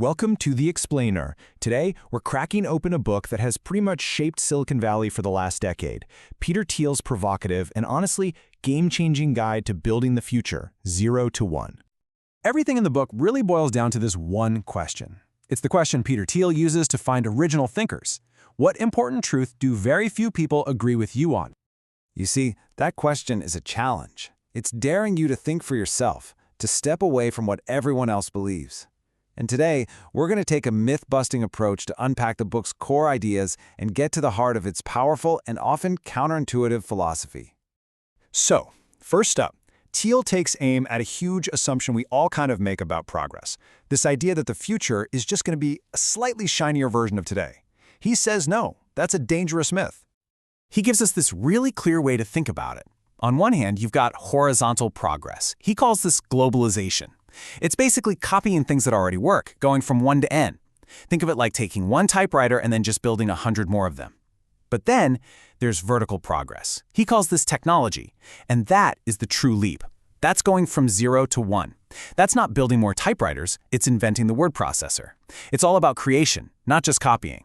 Welcome to The Explainer. Today, we're cracking open a book that has pretty much shaped Silicon Valley for the last decade. Peter Thiel's provocative and honestly game-changing guide to building the future, 0 to 1. Everything in the book really boils down to this one question. It's the question Peter Thiel uses to find original thinkers. What important truth do very few people agree with you on? You see, that question is a challenge. It's daring you to think for yourself, to step away from what everyone else believes. And today, we're going to take a myth-busting approach to unpack the book's core ideas and get to the heart of its powerful and often counterintuitive philosophy. So, first up, Thiel takes aim at a huge assumption we all kind of make about progress. This idea that the future is just going to be a slightly shinier version of today. He says no, that's a dangerous myth. He gives us this really clear way to think about it. On one hand, you've got horizontal progress. He calls this globalization. It's basically copying things that already work, going from one to n. Think of it like taking one typewriter and then just building 100 more of them. But then there's vertical progress. He calls this technology, and that is the true leap. That's going from 0 to 1. That's not building more typewriters, it's inventing the word processor. It's all about creation, not just copying.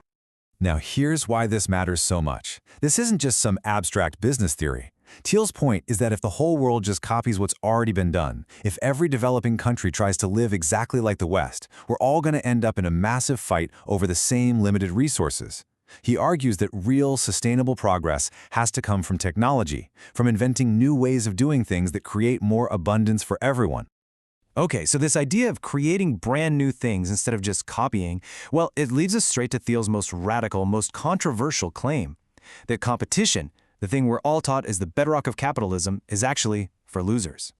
Now here's why this matters so much. This isn't just some abstract business theory. Thiel's point is that if the whole world just copies what's already been done, if every developing country tries to live exactly like the West, we're all going to end up in a massive fight over the same limited resources. He argues that real, sustainable progress has to come from technology, from inventing new ways of doing things that create more abundance for everyone. Okay, so this idea of creating brand new things instead of just copying, well, it leads us straight to Thiel's most radical, most controversial claim, that competition, the thing we're all taught is the bedrock of capitalism, is actually for losers.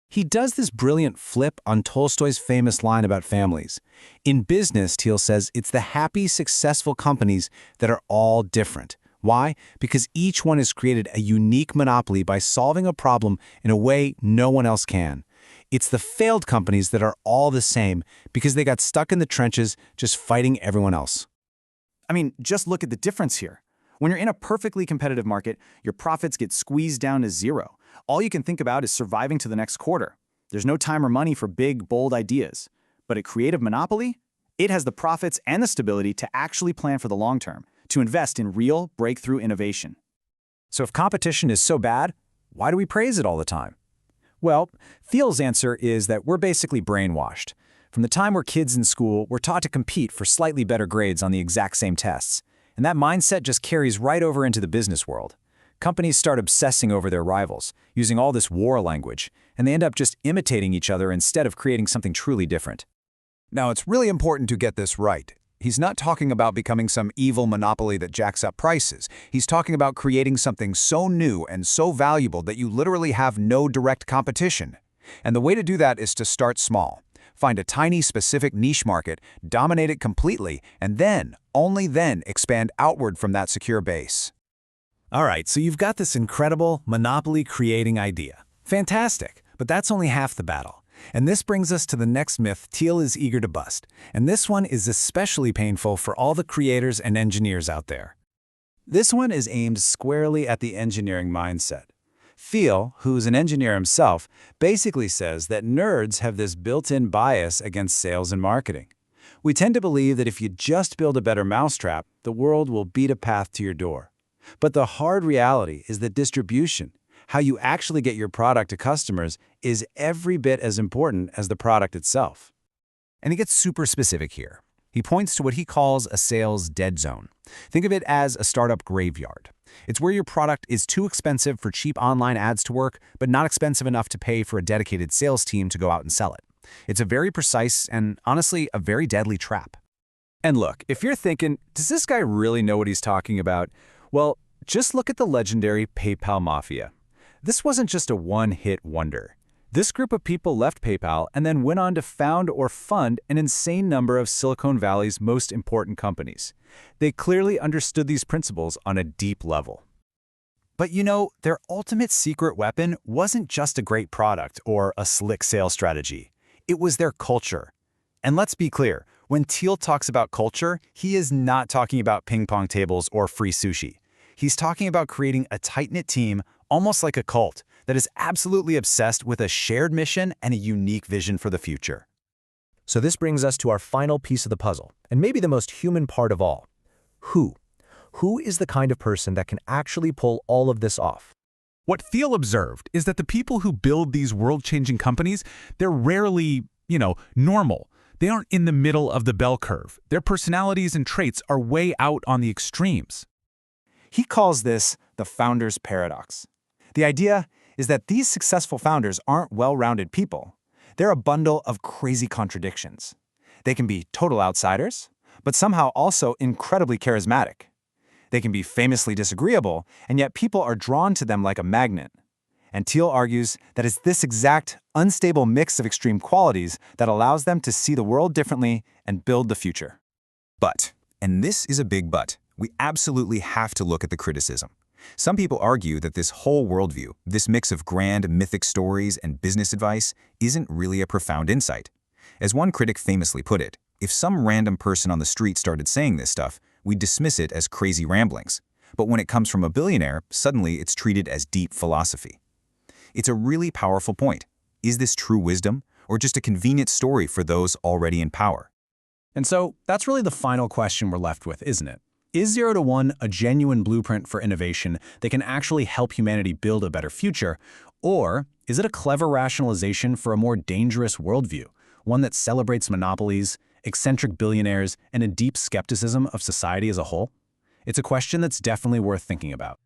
He does this brilliant flip on Tolstoy's famous line about families. In business, Thiel says it's the happy, successful companies that are all different. Why? Because each one has created a unique monopoly by solving a problem in a way no one else can. It's the failed companies that are all the same because they got stuck in the trenches just fighting everyone else. I mean, just look at the difference here. When you're in a perfectly competitive market, your profits get squeezed down to 0. All you can think about is surviving to the next quarter. There's no time or money for big, bold ideas. But a creative monopoly? It has the profits and the stability to actually plan for the long term, to invest in real, breakthrough innovation. So if competition is so bad, why do we praise it all the time? Well, Thiel's answer is that we're basically brainwashed. From the time we're kids in school, we're taught to compete for slightly better grades on the exact same tests. And that mindset just carries right over into the business world. Companies start obsessing over their rivals, using all this war language, and they end up just imitating each other instead of creating something truly different. Now, it's really important to get this right. He's not talking about becoming some evil monopoly that jacks up prices. He's talking about creating something so new and so valuable that you literally have no direct competition. And the way to do that is to start small. Find a tiny, specific niche market, dominate it completely, and then, only then, expand outward from that secure base. All right, so you've got this incredible monopoly-creating idea. Fantastic, but that's only half the battle. And this brings us to the next myth Thiel is eager to bust. And this one is especially painful for all the creators and engineers out there. This one is aimed squarely at the engineering mindset. Thiel, who's an engineer himself, basically says that nerds have this built-in bias against sales and marketing. We tend to believe that if you just build a better mousetrap, the world will beat a path to your door. But the hard reality is that distribution, how you actually get your product to customers, is every bit as important as the product itself. And he gets super specific here. He points to what he calls a sales dead zone. Think of it as a startup graveyard. It's where your product is too expensive for cheap online ads to work, but not expensive enough to pay for a dedicated sales team to go out and sell it. It's a very precise and, honestly, a very deadly trap. And look, if you're thinking, does this guy really know what he's talking about? Well, just look at the legendary PayPal Mafia. This wasn't just a one-hit wonder. This group of people left PayPal and then went on to found or fund an insane number of Silicon Valley's most important companies. They clearly understood these principles on a deep level. But you know, their ultimate secret weapon wasn't just a great product or a slick sales strategy. It was their culture. And let's be clear, when Thiel talks about culture, he is not talking about ping pong tables or free sushi. He's talking about creating a tight-knit team, almost like a cult, that is absolutely obsessed with a shared mission and a unique vision for the future. So this brings us to our final piece of the puzzle, and maybe the most human part of all. Who? Who is the kind of person that can actually pull all of this off? What Thiel observed is that the people who build these world-changing companies, they're rarely, normal. They aren't in the middle of the bell curve. Their personalities and traits are way out on the extremes. He calls this the founder's paradox. The idea is that these successful founders aren't well-rounded people. They're a bundle of crazy contradictions. They can be total outsiders, but somehow also incredibly charismatic. They can be famously disagreeable, and yet people are drawn to them like a magnet. And Thiel argues that it's this exact, unstable mix of extreme qualities that allows them to see the world differently and build the future. But, and this is a big but, we absolutely have to look at the criticism. Some people argue that this whole worldview, this mix of grand mythic stories and business advice, isn't really a profound insight. As one critic famously put it, if some random person on the street started saying this stuff, we'd dismiss it as crazy ramblings. But when it comes from a billionaire, suddenly it's treated as deep philosophy. It's a really powerful point. Is this true wisdom, or just a convenient story for those already in power? And so that's really the final question we're left with, isn't it? Is 0 to 1 a genuine blueprint for innovation that can actually help humanity build a better future? Or is it a clever rationalization for a more dangerous worldview, one that celebrates monopolies, eccentric billionaires, and a deep skepticism of society as a whole? It's a question that's definitely worth thinking about.